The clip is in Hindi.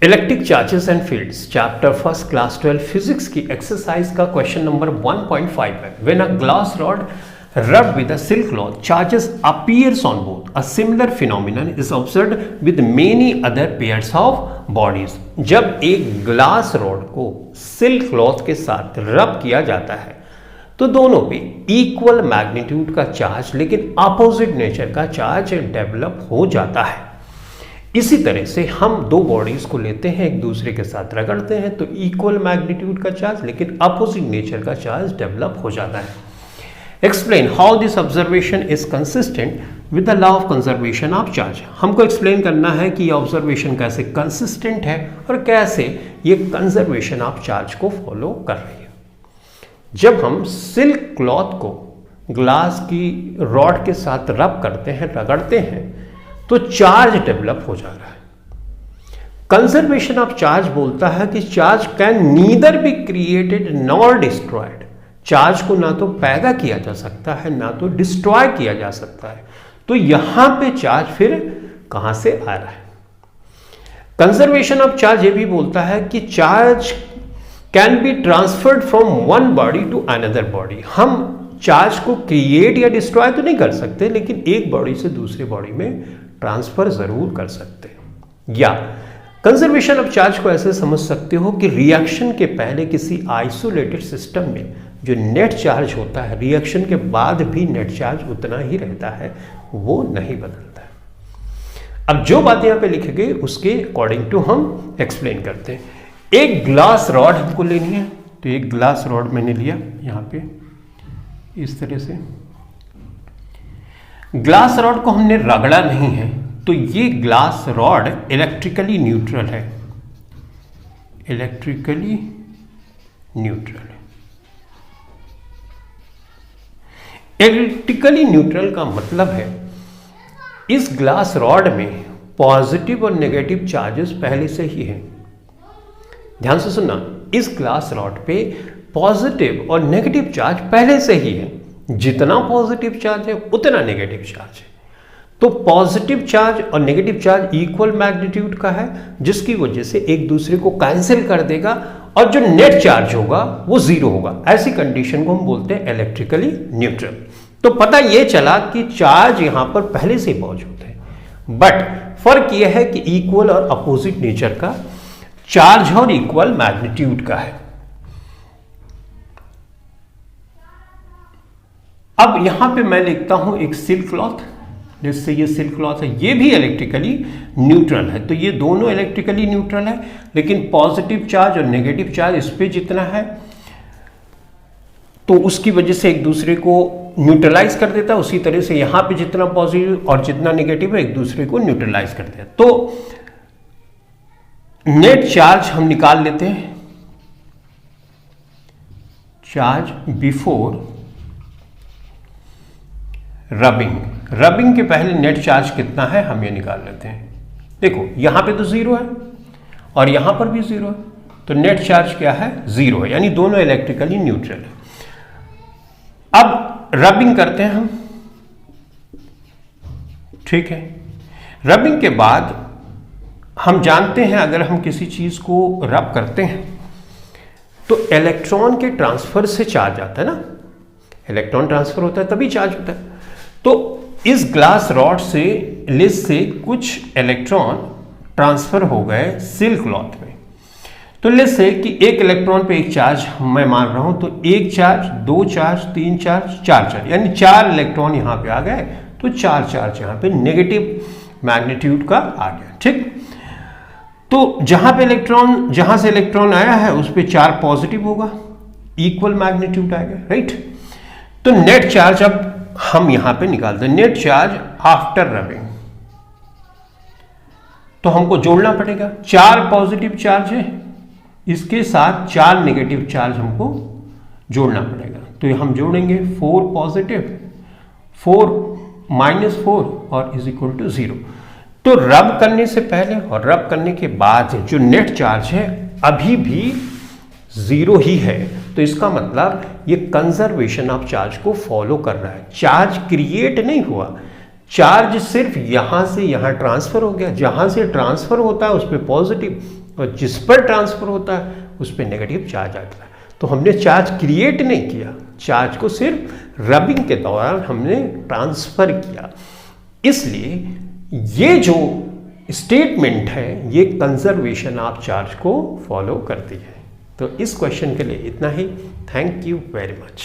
Electric charges and fields chapter first class 12 physics की एक्सरसाइज का क्वेश्चन नंबर 1.5 है। When a glass rod rubbed with a silk cloth charges appears on both, a similar phenomenon is observed with many other pairs of bodies। जब एक ग्लास रॉड को सिल्क क्लॉथ के साथ रब किया जाता है तो दोनों पे इक्वल मैग्नीट्यूड का चार्ज लेकिन अपोजिट नेचर का चार्ज डेवलप हो जाता है। इसी तरह से हम दो बॉडीज को लेते हैं, एक दूसरे के साथ रगड़ते हैं तो इक्वल मैग्नीट्यूड का चार्ज लेकिन अपोजिट नेचर का चार्ज डेवलप हो जाता है। Explain how this observation is consistent with the law of conservation of charge. हमको एक्सप्लेन करना है कि ये ऑब्जर्वेशन कैसे कंसिस्टेंट है और कैसे ये कंजर्वेशन ऑफ चार्ज को फॉलो कर रही है। जब हम सिल्क क्लॉथ को ग्लास की रॉड के साथ रब करते हैं, रगड़ते हैं, तो चार्ज डेवलप हो जा रहा है। कंजर्वेशन ऑफ चार्ज बोलता है कि charge can neither be created nor destroyed. Charge को ना तो पैदा किया जा सकता है ना तो डिस्ट्रॉय किया जा सकता है। तो यहां पे चार्ज फिर कहां से आ रहा है? कंजर्वेशन ऑफ चार्ज ये भी बोलता है कि charge can be transferred from one body to another body. हम चार्ज को क्रिएट या डिस्ट्रॉय तो नहीं कर सकते लेकिन एक बॉडी से दूसरी बॉडी में ट्रांसफर जरूर कर सकते हैं। या कंजर्वेशन ऑफ चार्ज को ऐसे समझ सकते हो कि रिएक्शन के पहले किसी आइसोलेटेड सिस्टम में जो नेट चार्ज होता है रिएक्शन के बाद भी नेट चार्ज उतना ही रहता है, वो नहीं बदलता है। अब जो बात यहां पे लिखी गई उसके अकॉर्डिंग टू हम एक्सप्लेन करते हैं। एक ग्लास रॉड हमको लेनी है, तो एक ग्लास रॉड मैंने लिया यहां पे इस तरह से। ग्लास रॉड को हमने रगड़ा नहीं है तो ये ग्लास रॉड इलेक्ट्रिकली न्यूट्रल है। इलेक्ट्रिकली न्यूट्रल है। इलेक्ट्रिकली न्यूट्रल का मतलब है इस ग्लास रॉड में पॉजिटिव और नेगेटिव चार्जेस पहले से ही हैं। ध्यान से सुनना, इस ग्लास रॉड पे पॉजिटिव और नेगेटिव चार्ज पहले से ही है। जितना पॉजिटिव चार्ज है उतना नेगेटिव चार्ज है। तो पॉजिटिव चार्ज और नेगेटिव चार्ज इक्वल मैग्नीट्यूड का है जिसकी वजह से एक दूसरे को कैंसिल कर देगा और जो नेट चार्ज होगा वो जीरो होगा। ऐसी कंडीशन को हम बोलते हैं इलेक्ट्रिकली न्यूट्रल। तो पता ये चला कि चार्ज यहां पर पहले से मौजूद है, बट फर्क यह है कि इक्वल और अपोजिट नेचर का चार्ज और इक्वल मैग्नीट्यूड का है। अब यहां पे मैं लिखता हूं एक सिल्क क्लॉथ, जिससे ये सिल्क क्लॉथ है, ये भी इलेक्ट्रिकली न्यूट्रल है। तो ये दोनों इलेक्ट्रिकली न्यूट्रल है लेकिन पॉजिटिव चार्ज और नेगेटिव चार्ज इस पे जितना है तो उसकी वजह से एक दूसरे को न्यूट्रलाइज कर देता है। उसी तरह से यहां पे जितना पॉजिटिव और जितना नेगेटिव है एक दूसरे को न्यूट्रलाइज कर देता है। तो नेट चार्ज हम निकाल लेते हैं। चार्ज बिफोर रबिंग के पहले नेट चार्ज कितना है हम ये निकाल लेते हैं। देखो यहां पे तो जीरो है और यहां पर भी जीरो है, तो नेट चार्ज क्या है? जीरो है, यानी दोनों इलेक्ट्रिकली न्यूट्रल है। अब रबिंग करते हैं हम, ठीक है। रबिंग के बाद हम जानते हैं अगर हम किसी चीज को रब करते हैं तो इलेक्ट्रॉन के ट्रांसफर से चार्ज आता है ना। इलेक्ट्रॉन ट्रांसफर होता है तभी चार्ज होता है। तो इस ग्लास रॉड से लिस्ट से कुछ इलेक्ट्रॉन ट्रांसफर हो गए सिल्क क्लॉथ में। तो लिस्ट से कि एक इलेक्ट्रॉन पे एक चार्ज मैं मान रहा हूं, तो एक चार्ज, दो चार्ज, तीन चार्ज, चार चार्ज, यानी चार इलेक्ट्रॉन यहां पे आ गए। तो चार चार्ज यहां पे नेगेटिव मैग्नीट्यूड का आ गया, ठीक। तो जहां से इलेक्ट्रॉन आया है उस पे चार पॉजिटिव होगा, इक्वल मैग्नीट्यूड आएगा, राइट। तो नेट चार्ज अब हम यहां पे निकालते हैं। नेट चार्ज आफ्टर रबिंग, तो हमको जोड़ना पड़ेगा। चार पॉजिटिव चार्ज है, इसके साथ चार नेगेटिव चार्ज हमको जोड़ना पड़ेगा। तो हम जोड़ेंगे 4 पॉजिटिव, 4 -4 और इज इक्वल टू 0। तो रब करने से पहले और रब करने के बाद जो नेट चार्ज है अभी भी 0 ही है। तो इसका मतलब ये कंजर्वेशन ऑफ चार्ज को फॉलो कर रहा है। चार्ज क्रिएट नहीं हुआ, चार्ज सिर्फ यहां से यहां ट्रांसफर हो गया। जहां से ट्रांसफर होता है उस पर पॉजिटिव, और जिस पर ट्रांसफ़र होता है उस पर नेगेटिव चार्ज आता है। तो हमने चार्ज क्रिएट नहीं किया, चार्ज को सिर्फ रबिंग के दौरान हमने ट्रांसफ़र किया। इसलिए ये जो स्टेटमेंट है ये कंजर्वेशन ऑफ चार्ज को फॉलो करती है। तो इस क्वेश्चन के लिए इतना ही। Thank you very much.